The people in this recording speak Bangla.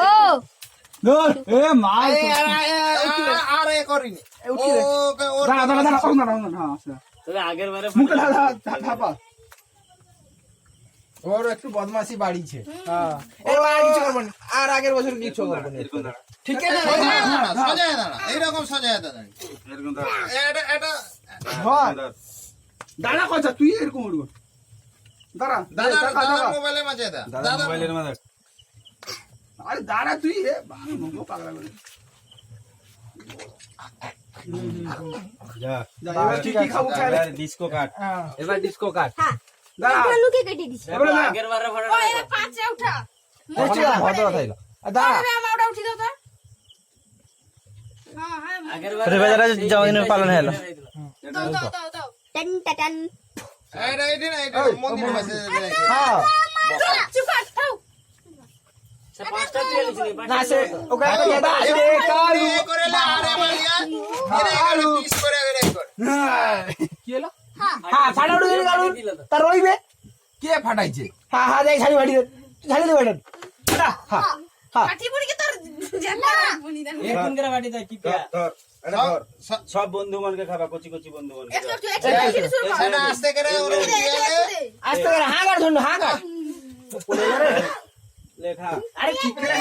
ও ধর এ মাল আর এ করিনি দাঁড়া দাঁড়া দাঁড়া দাঁড়া দাঁড়া হ্যাঁ আচ্ছা তবে আগের বারে মুখে থাপা ওর একটু বদমাশি বাড়িছে হ্যাঁ এবার আর কিছু করবো না আর আগের বছর কিছু করবো না ঠিক আছে সাজায় দাঁড়া এইরকম সাজায় দাঁড়া এরকম দাঁড়া এটা এটা ধর দাঁড়া কইছা তুই এরকম উড়ব দাঁড়া দাদা দাঁড়া দাদা দাঁড়া মোবাইলে মাঝে দা দাদা মোবাইলের মধ্যে আরে দাঁড়া তুই রে মুখো পাগলা করে যা যা এবার তুই কি খাবো খাই এবার ডিস্কো কাট এবার ডিস্কো কাট দাঁড়া লুকে কেটে দিছি এবারে না আগের বারে ভরে পাঁচে উঠা ভদ্র কথা এলো দাঁড়া আমার ওটা উঠি দাও তো হ্যাঁ হ্যাঁ আগের বারে জন্মদিনের পালন হলো দাও দাও দাও দাও টান টান এটা এটা মন্দির মাঝে হ্যাঁ চুপ থাও পাঁচটা দিয়ে লিখলি না সে ওখানে এটা আসে কালু এ করে লা আরে মালিয়া এরে করে পিস করে এরে করে কি হলো হ্যাঁ ফাটা উঠে গেল কালু তার রইবে কে ফাটাইছে হ্যাঁ হ্যাঁ দেখ শাড়ি ফাটি শাড়ি দে ফাটা ফাটা হ্যাঁ হ্যাঁ কাঠি পুরি কি তোর জানা বনি দেন এরকম করে বাটি দেয় কি পেয়া ধর এটা ধর সব বন্ধু মনকে খাবা কচি কচি বন্ধু মনকে একটু একটু একটু শুরু কর এটা আস্তে করে ওরে দিয়ে আস্তে করে হাঁ কাট শুন হাঁ কাট লেখা আরে ঠিক করে